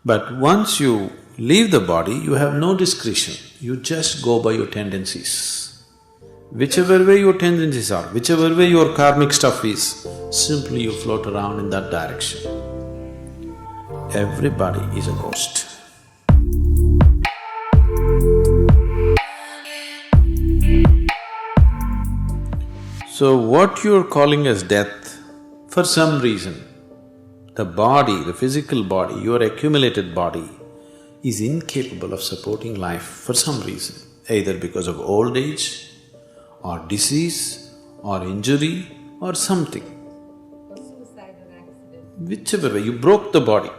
But once you leave the body, you have no discretion, you just go by your tendencies. Whichever way your tendencies are, whichever way your karmic stuff is, simply you float around in that direction. Everybody is a ghost. So what you're calling as death, for some reason, the body, the physical body, your accumulated body is incapable of supporting life for some reason, either because of old age or disease or injury or something. Or suicide or accident. Whichever way, you broke the body.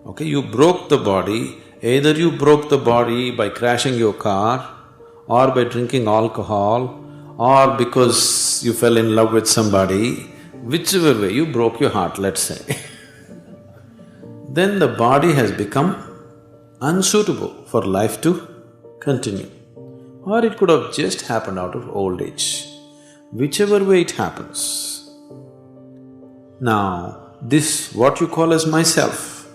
Okay, you broke the body, either you broke the body by crashing your car or by drinking alcohol or because you fell in love with somebody, whichever way you broke your heart, let's say. Then the body has become unsuitable for life to continue. Or it could have just happened out of old age. Whichever way it happens. Now, this what you call as myself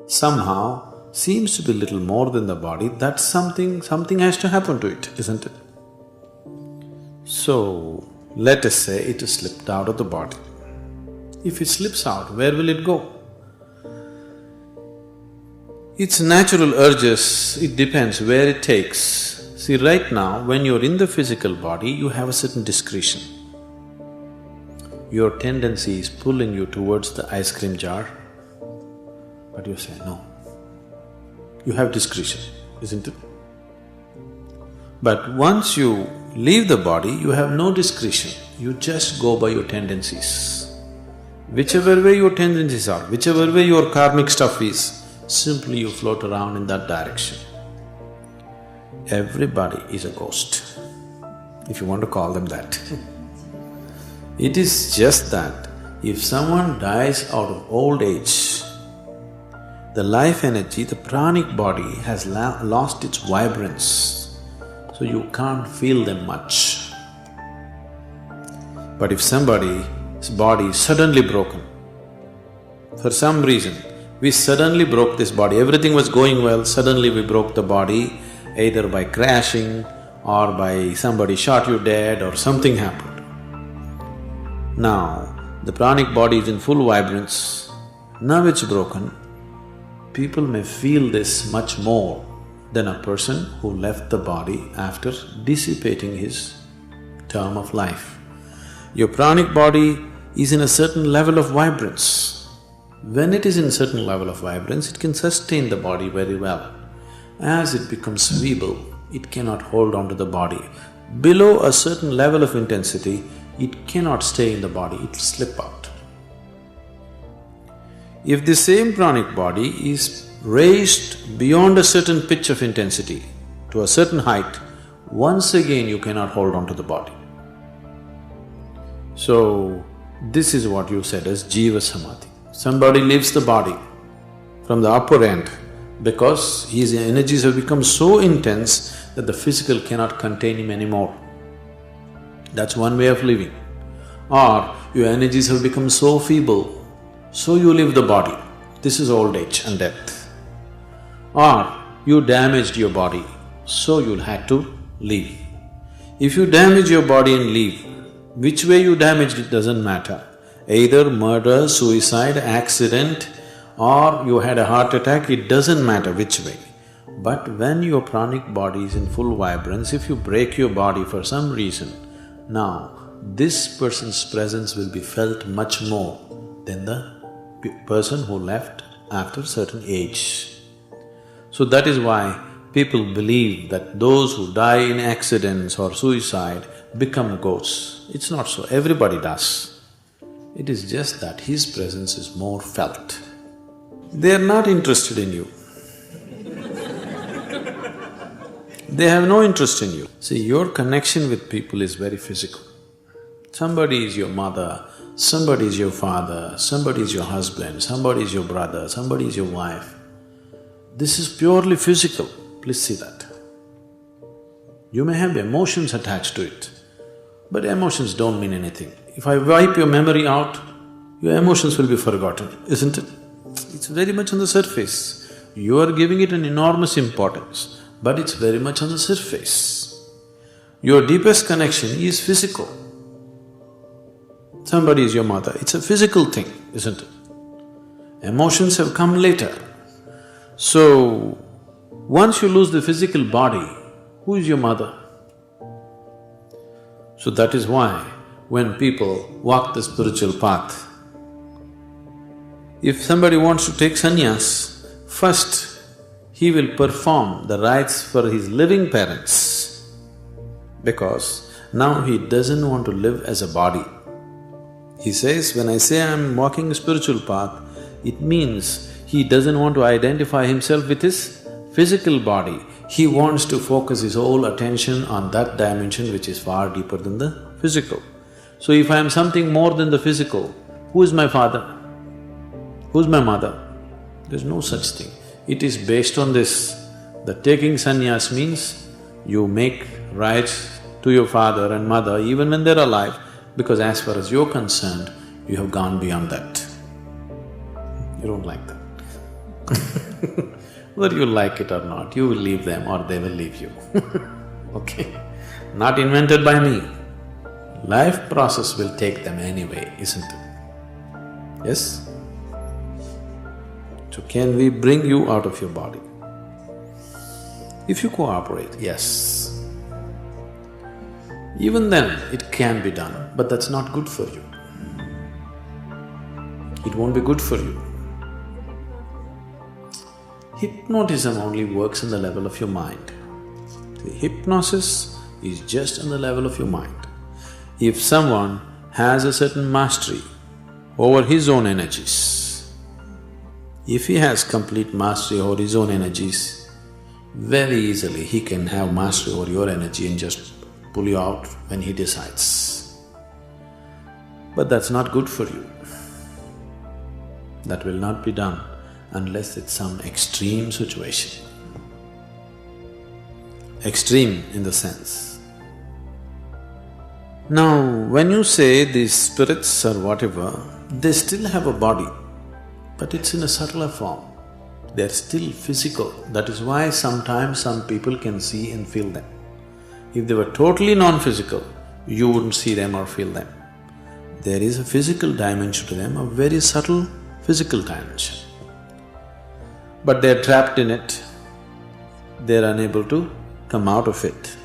somehow seems to be little more than the body. That's something has to happen to it, isn't it? So, let us say it has slipped out of the body. If it slips out, where will it go? Its natural urges, it depends where it takes. See, right now, when you're in the physical body, you have a certain discretion. Your tendency is pulling you towards the ice cream jar, but you say no. You have discretion, isn't it? But once you leave the body, you have no discretion, you just go by your tendencies. Whichever way your tendencies are, whichever way your karmic stuff is, simply you float around in that direction. Everybody is a ghost, if you want to call them that. It is just that if someone dies out of old age, the life energy, the pranic body has lost its vibrance, so you can't feel them much. But if somebody's body is suddenly broken, for some reason, we suddenly broke this body, everything was going well, suddenly we broke the body, either by crashing or by somebody shot you dead or something happened. Now, the pranic body is in full vibrance, now it's broken, people may feel this much more than a person who left the body after dissipating his term of life. Your pranic body is in a certain level of vibrance. When it is in a certain level of vibrance, it can sustain the body very well. As it becomes feeble, it cannot hold on to the body. Below a certain level of intensity, it cannot stay in the body, it will slip out. If the same pranic body is raised beyond a certain pitch of intensity, to a certain height, once again you cannot hold on to the body. So, this is what you said as Jiva Samadhi. Somebody leaves the body from the upper end because his energies have become so intense that the physical cannot contain him anymore. That's one way of living. Or your energies have become so feeble, so you leave the body. This is old age and death. Or you damaged your body, so you'll have to leave. If you damage your body and leave, which way you damaged it doesn't matter. Either murder, suicide, accident, or you had a heart attack, it doesn't matter which way. But when your pranic body is in full vibrance, if you break your body for some reason, now this person's presence will be felt much more than the person who left after a certain age. So that is why people believe that those who die in accidents or suicide become ghosts. It's not so, everybody does. It is just that his presence is more felt. They are not interested in you. They have no interest in you. See, your connection with people is very physical. Somebody is your mother, somebody is your father, somebody is your husband, somebody is your brother, somebody is your wife. This is purely physical, please see that. You may have emotions attached to it, but emotions don't mean anything. If I wipe your memory out, your emotions will be forgotten, isn't it? it's very much on the surface. You are giving it an enormous importance, but it's very much on the surface. Your deepest connection is physical. Somebody is your mother, it's a physical thing, isn't it? Emotions have come later. So, once you lose the physical body, who is your mother? So that is why when people walk the spiritual path, if somebody wants to take sannyas, first he will perform the rites for his living parents, because now he doesn't want to live as a body. He says, when I say I'm walking a spiritual path, it means he doesn't want to identify himself with his physical body. He wants to focus his whole attention on that dimension which is far deeper than the physical. So if I am something more than the physical, who is my father? Who's my mother? There's no such thing. It is based on this, that taking sannyas means you make rites to your father and mother even when they're alive, because as far as you're concerned, you have gone beyond that. You don't like that. Whether you like it or not, you will leave them or they will leave you. Okay? Not invented by me. Life process will take them anyway, isn't it? Yes? So can we bring you out of your body? If you cooperate, yes. Even then, it can be done, but that's not good for you. It won't be good for you. Hypnotism only works on the level of your mind. The hypnosis is just on the level of your mind. If someone has a certain mastery over his own energies, if he has complete mastery over his own energies, very easily he can have mastery over your energy and just pull you out when he decides. But that's not good for you. That will not be done unless it's some extreme situation. Extreme in the sense. Now, when you say these spirits or whatever, they still have a body, but it's in a subtler form. They're still physical. That is why sometimes some people can see and feel them. If they were totally non-physical, you wouldn't see them or feel them. There is a physical dimension to them, a very subtle physical dimension. But they're trapped in it, they're unable to come out of it.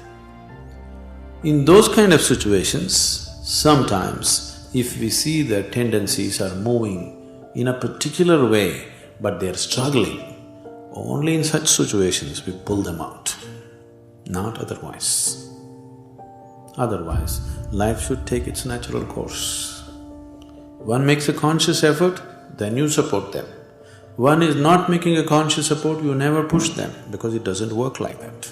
In those kind of situations, sometimes if we see their tendencies are moving in a particular way, but they're struggling, only in such situations we pull them out, not otherwise. Otherwise, life should take its natural course. One makes a conscious effort, then you support them. One is not making a conscious effort, you never push them because it doesn't work like that.